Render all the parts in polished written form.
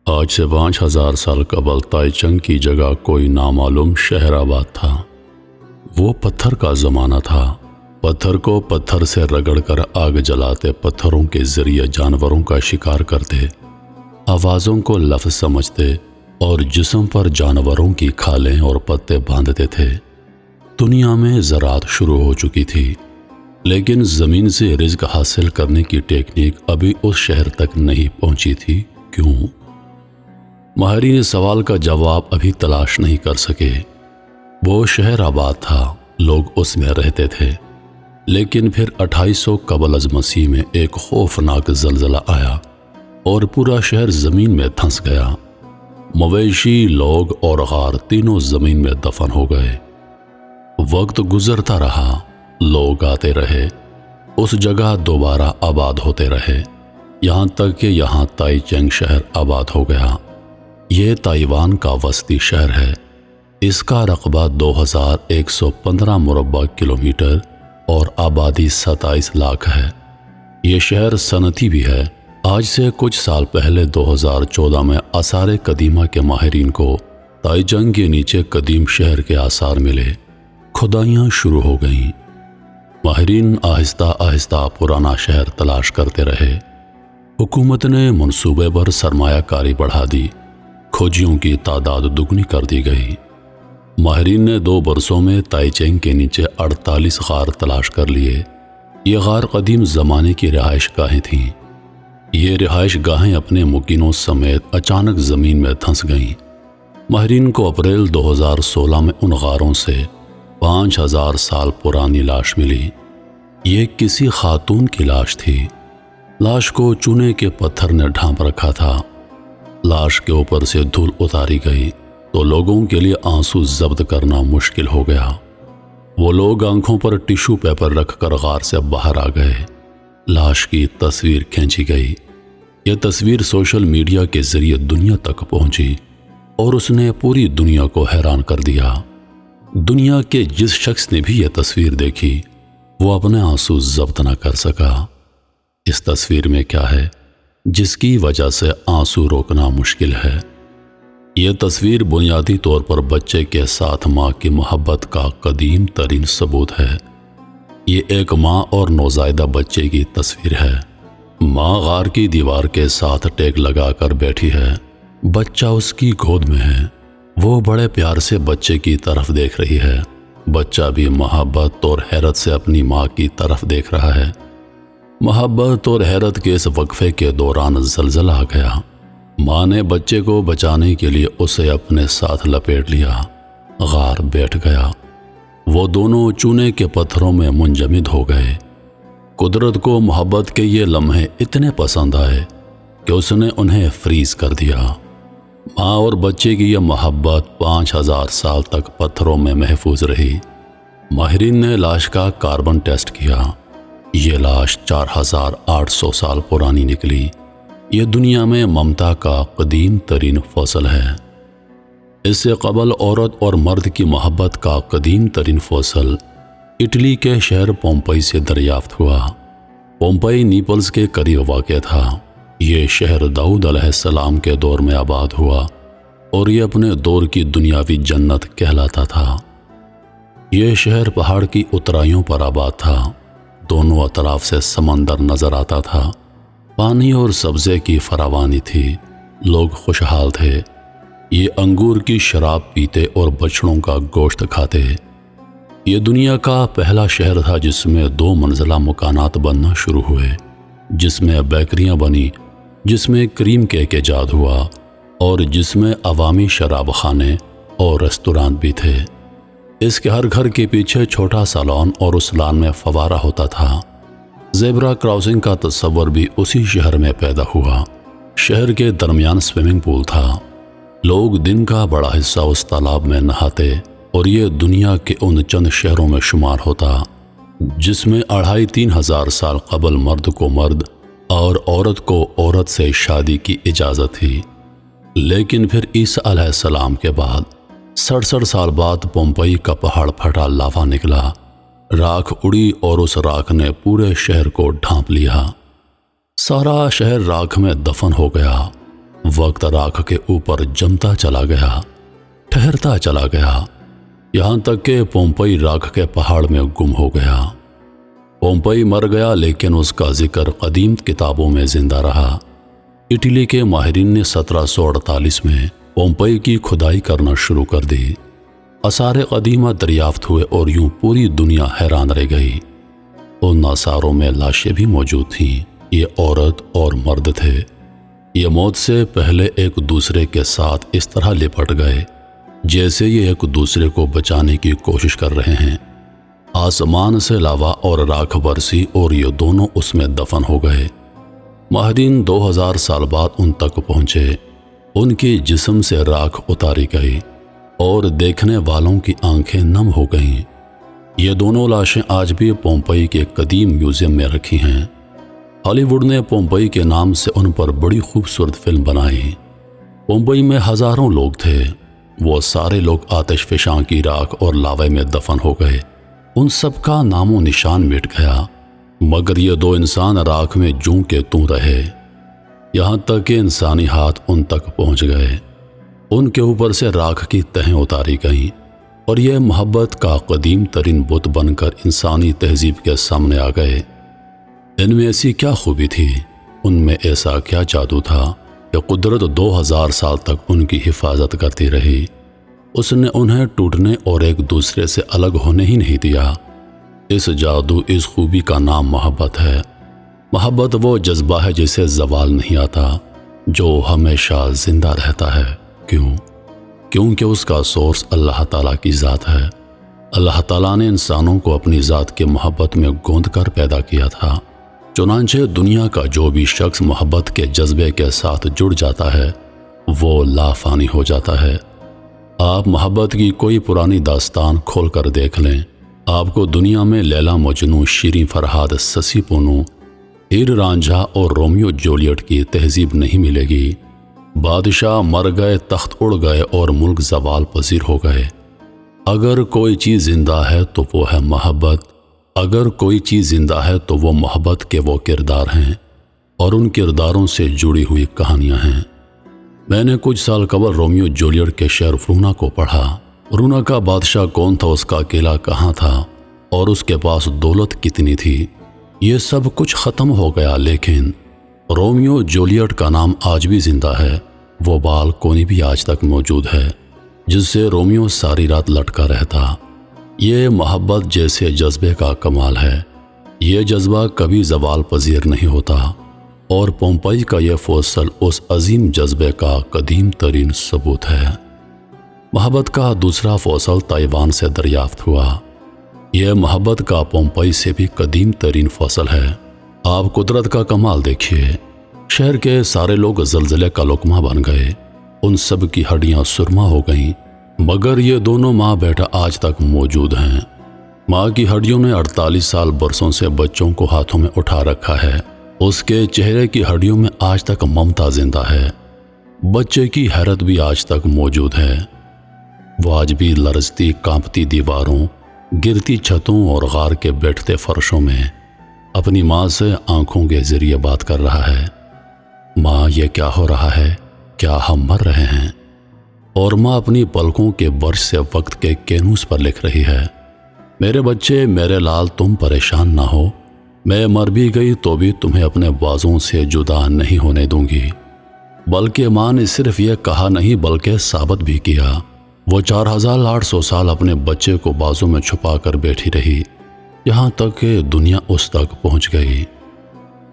آج سے 5000 سال قبل تائچنگ کی جگہ کوئی نامعلوم شہر آباد تھا۔ وہ پتھر کا زمانہ تھا۔ پتھر کو پتھر سے رگڑ کر آگ جلاتے، پتھروں کے ذریعے جانوروں کا شکار کرتے، آوازوں کو لفظ سمجھتے اور جسم پر جانوروں کی کھالیں اور پتے باندھتے تھے۔ دنیا میں زراعت شروع ہو چکی تھی، لیکن زمین سے رزق حاصل کرنے کی ٹیکنیک ابھی اس شہر تک نہیں پہنچی تھی۔ کیوں؟ ماہرین سوال کا جواب ابھی تلاش نہیں کر سکے۔ وہ شہر آباد تھا، لوگ اس میں رہتے تھے، لیکن پھر 2800 قبل از مسیح میں ایک خوفناک زلزلہ آیا اور پورا شہر زمین میں دھنس گیا۔ مویشی، لوگ اور غار تینوں زمین میں دفن ہو گئے۔ وقت گزرتا رہا، لوگ آتے رہے، اس جگہ دوبارہ آباد ہوتے رہے، یہاں تک کہ یہاں تائچنگ شہر آباد ہو گیا۔ یہ تائیوان کا وسطی شہر ہے۔ اس کا رقبہ 2115 مربع کلومیٹر اور آبادی 27 لاکھ ہے۔ یہ شہر صنعتی بھی ہے۔ آج سے کچھ سال پہلے 2014 میں آثار قدیمہ کے ماہرین کو تائچنگ کے نیچے قدیم شہر کے آثار ملے۔ کھدائیاں شروع ہو گئیں۔ ماہرین آہستہ آہستہ پرانا شہر تلاش کرتے رہے۔ حکومت نے منصوبے پر سرمایہ کاری بڑھا دی، کھوجیوں کی تعداد دگنی کر دی گئی۔ ماہرین نے 2 برسوں میں تائچنگ کے نیچے 48 غار تلاش کر لیے۔ یہ غار قدیم زمانے کی رہائش گاہیں تھیں۔ یہ رہائش گاہیں اپنے مکینوں سمیت اچانک زمین میں دھنس گئیں۔ ماہرین کو اپریل 2016 میں ان غاروں سے 5000 سال پرانی لاش ملی۔ یہ کسی خاتون کی لاش تھی۔ لاش کو چونے کے پتھر نے ڈھانپ رکھا تھا۔ لاش کے اوپر سے دھول اتاری گئی تو لوگوں کے لیے آنسو ضبط کرنا مشکل ہو گیا۔ وہ لوگ آنکھوں پر ٹیشو پیپر رکھ کر غار سے باہر آ گئے۔ لاش کی تصویر کھینچی گئی۔ یہ تصویر سوشل میڈیا کے ذریعے دنیا تک پہنچی اور اس نے پوری دنیا کو حیران کر دیا۔ دنیا کے جس شخص نے بھی یہ تصویر دیکھی، وہ اپنے آنسو ضبط نہ کر سکا۔ اس تصویر میں کیا ہے جس کی وجہ سے آنسو روکنا مشکل ہے؟ یہ تصویر بنیادی طور پر بچے کے ساتھ ماں کی محبت کا قدیم ترین ثبوت ہے۔ یہ ایک ماں اور نوزائیدہ بچے کی تصویر ہے۔ ماں غار کی دیوار کے ساتھ ٹیک لگا کر بیٹھی ہے۔ بچہ اس کی گود میں ہے۔ وہ بڑے پیار سے بچے کی طرف دیکھ رہی ہے۔ بچہ بھی محبت اور حیرت سے اپنی ماں کی طرف دیکھ رہا ہے۔ محبت اور حیرت کے اس وقفے کے دوران زلزلہ آ گیا۔ ماں نے بچے کو بچانے کے لیے اسے اپنے ساتھ لپیٹ لیا۔ غار بیٹھ گیا۔ وہ دونوں چونے کے پتھروں میں منجمد ہو گئے۔ قدرت کو محبت کے یہ لمحے اتنے پسند آئے کہ اس نے انہیں فریز کر دیا۔ ماں اور بچے کی یہ محبت 5000 سال تک پتھروں میں محفوظ رہی۔ ماہرین نے لاش کا کاربن ٹیسٹ کیا۔ یہ لاش 4800 سال پرانی نکلی۔ یہ دنیا میں ممتا کا قدیم ترین فوسل ہے۔ اس سے قبل عورت اور مرد کی محبت کا قدیم ترین فوسل اٹلی کے شہر پومپئی سے دریافت ہوا۔ پومپئی نیپلز کے قریب واقع تھا۔ یہ شہر داؤد علیہ السلام کے دور میں آباد ہوا اور یہ اپنے دور کی دنیاوی جنت کہلاتا تھا۔ یہ شہر پہاڑ کی اترائیوں پر آباد تھا۔ دونوں اطراف سے سمندر نظر آتا تھا۔ پانی اور سبزے کی فراوانی تھی۔ لوگ خوشحال تھے۔ یہ انگور کی شراب پیتے اور بچڑوں کا گوشت کھاتے۔ یہ دنیا کا پہلا شہر تھا جس میں 2 منزلہ مکانات بننا شروع ہوئے، جس میں بیکریاں بنی، جس میں کریم کیک ایجاد ہوا اور جس میں عوامی شراب خانے اور ریستوران بھی تھے۔ اس کے ہر گھر کے پیچھے چھوٹا سا لان اور اس لان میں فوارہ ہوتا تھا۔ زیبرا کراسنگ کا تصور بھی اسی شہر میں پیدا ہوا۔ شہر کے درمیان سوئمنگ پول تھا۔ لوگ دن کا بڑا حصہ اس تالاب میں نہاتے اور یہ دنیا کے ان چند شہروں میں شمار ہوتا جس میں 2500 ہزار سال قبل مرد کو مرد اور عورت کو عورت سے شادی کی اجازت تھی۔ لیکن پھر عیسیٰ علیہ السلام کے بعد 67 سال بعد پومپئی کا پہاڑ پھٹا، لاوا نکلا، راکھ اڑی اور اس راکھ نے پورے شہر کو ڈھانپ لیا۔ سارا شہر راکھ میں دفن ہو گیا۔ وقت راکھ کے اوپر جمتا چلا گیا، ٹھہرتا چلا گیا، یہاں تک کہ پومپئی راکھ کے پہاڑ میں گم ہو گیا۔ پومپئی مر گیا لیکن اس کا ذکر قدیم کتابوں میں زندہ رہا۔ اٹلی کے ماہرین نے 1748 میں پومپئی کی کھدائی کرنا شروع کر دی۔ آثار قدیمہ دریافت ہوئے اور یوں پوری دنیا حیران رہ گئی۔ ان آثاروں میں لاشیں بھی موجود تھیں۔ یہ عورت اور مرد تھے۔ یہ موت سے پہلے ایک دوسرے کے ساتھ اس طرح لپٹ گئے جیسے یہ ایک دوسرے کو بچانے کی کوشش کر رہے ہیں۔ آسمان سے لاوا اور راکھ برسی اور یہ دونوں اس میں دفن ہو گئے۔ ماہرین 2000 سال بعد ان تک پہنچے۔ ان کی جسم سے راکھ اتاری گئی اور دیکھنے والوں کی آنکھیں نم ہو گئیں۔ یہ دونوں لاشیں آج بھی پومپئی کے قدیم میوزیم میں رکھی ہیں۔ ہالی ووڈ نے پومپئی کے نام سے ان پر بڑی خوبصورت فلم بنائی۔ پومپئی میں ہزاروں لوگ تھے۔ وہ سارے لوگ آتش فشاں کی راکھ اور لاوے میں دفن ہو گئے۔ ان سب کا نام و نشان مٹ گیا، مگر یہ دو انسان راکھ میں جوں کے توں رہے، یہاں تک کہ انسانی ہاتھ ان تک پہنچ گئے۔ ان کے اوپر سے راکھ کی تہیں اتاری گئیں اور یہ محبت کا قدیم ترین بت بن کر انسانی تہذیب کے سامنے آ گئے۔ ان میں ایسی کیا خوبی تھی، ان میں ایسا کیا جادو تھا کہ قدرت 2000 سال تک ان کی حفاظت کرتی رہی۔ اس نے انہیں ٹوٹنے اور ایک دوسرے سے الگ ہونے ہی نہیں دیا۔ اس جادو، اس خوبی کا نام محبت ہے۔ محبت وہ جذبہ ہے جسے زوال نہیں آتا، جو ہمیشہ زندہ رہتا ہے۔ کیوں؟ کیونکہ اس کا سورس اللہ تعالیٰ کی ذات ہے۔ اللہ تعالیٰ نے انسانوں کو اپنی ذات کے محبت میں گوندھ کر پیدا کیا تھا۔ چنانچہ دنیا کا جو بھی شخص محبت کے جذبے کے ساتھ جڑ جاتا ہے وہ لافانی ہو جاتا ہے۔ آپ محبت کی کوئی پرانی داستان کھول کر دیکھ لیں، آپ کو دنیا میں لیلا مجنوں، شیریں فرہاد، سسی پونو، ہیر رانجھا اور رومیو جولیٹ کی تہذیب نہیں ملے گی۔ بادشاہ مر گئے، تخت اڑ گئے اور ملک زوال پذیر ہو گئے۔ اگر کوئی چیز زندہ ہے تو وہ ہے محبت۔ اگر کوئی چیز زندہ ہے تو وہ محبت کے وہ کردار ہیں اور ان کرداروں سے جڑی ہوئی کہانیاں ہیں۔ میں نے کچھ سال قبل رومیو جولیٹ کے شعر ورونا کو پڑھا۔ ورونا کا بادشاہ کون تھا، اس کا قلعہ کہاں تھا اور اس کے پاس دولت کتنی تھی، یہ سب کچھ ختم ہو گیا، لیکن رومیو جولیٹ کا نام آج بھی زندہ ہے۔ وہ بال کونی بھی آج تک موجود ہے جس سے رومیو ساری رات لٹکا رہتا۔ یہ محبت جیسے جذبے کا کمال ہے۔ یہ جذبہ کبھی زوال پذیر نہیں ہوتا، اور پومپئی کا یہ فوسل اس عظیم جذبے کا قدیم ترین ثبوت ہے۔ محبت کا دوسرا فوسل تائیوان سے دریافت ہوا۔ یہ محبت کا پومپئی سے بھی قدیم ترین فوسل ہے۔ آپ قدرت کا کمال دیکھیے۔ شہر کے سارے لوگ زلزلے کا لقمہ بن گئے، ان سب کی ہڈیاں سرما ہو گئیں، مگر یہ دونوں ماں بیٹا آج تک موجود ہیں۔ ماں کی ہڈیوں نے 48 سال برسوں سے بچوں کو ہاتھوں میں اٹھا رکھا ہے۔ اس کے چہرے کی ہڈیوں میں آج تک ممتا زندہ ہے۔ بچے کی حیرت بھی آج تک موجود ہے۔ وہ آج بھی لرزتی کانپتی دیواروں، گرتی چھتوں اور غار کے بیٹھتے فرشوں میں اپنی ماں سے آنکھوں کے ذریعے بات کر رہا ہے۔ ماں، یہ کیا ہو رہا ہے؟ کیا ہم مر رہے ہیں؟ اور ماں اپنی پلکوں کے برش سے وقت کے کینوس پر لکھ رہی ہے، میرے بچے، میرے لال، تم پریشان نہ ہو، میں مر بھی گئی تو بھی تمہیں اپنے بازوں سے جدا نہیں ہونے دوں گی۔ بلکہ ماں نے صرف یہ کہا نہیں بلکہ ثابت بھی کیا۔ وہ 4800 سال اپنے بچے کو بازوں میں چھپا کر بیٹھی رہی، یہاں تک کہ دنیا اس تک پہنچ گئی۔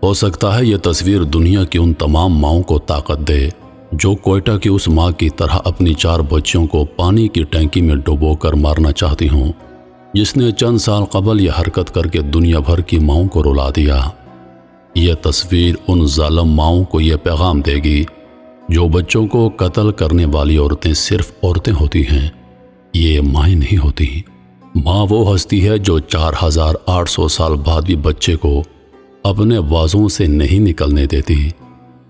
ہو سکتا ہے یہ تصویر دنیا کی ان تمام ماؤں کو طاقت دے جو کوئٹہ کی اس ماں کی طرح اپنی 4 بچیوں کو پانی کی ٹینکی میں ڈبو کر مارنا چاہتی ہوں، جس نے چند سال قبل یہ حرکت کر کے دنیا بھر کی ماؤں کو رلا دیا۔ یہ تصویر ان ظالم ماؤں کو یہ پیغام دے گی جو بچوں کو قتل کرنے والی عورتیں صرف عورتیں ہوتی ہیں، یہ مائیں نہیں ہوتی۔ ماں وہ ہستی ہے جو 4800 سال بعد بھی بچے کو اپنے بازوں سے نہیں نکلنے دیتی۔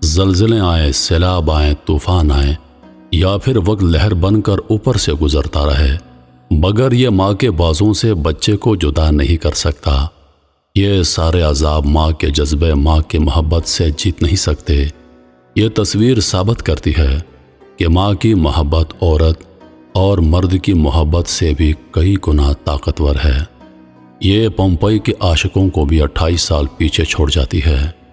زلزلے آئیں، سیلاب آئیں، طوفان آئیں یا پھر وقت لہر بن کر اوپر سے گزرتا رہے، مگر یہ ماں کے بازوں سے بچے کو جدا نہیں کر سکتا۔ یہ سارے عذاب ماں کے جذبے، ماں کی محبت سے جیت نہیں سکتے۔ یہ تصویر ثابت کرتی ہے کہ ماں کی محبت عورت اور مرد کی محبت سے بھی کئی گنا طاقتور ہے۔ یہ پومپئی کے عاشقوں کو بھی 28 سال پیچھے چھوڑ جاتی ہے۔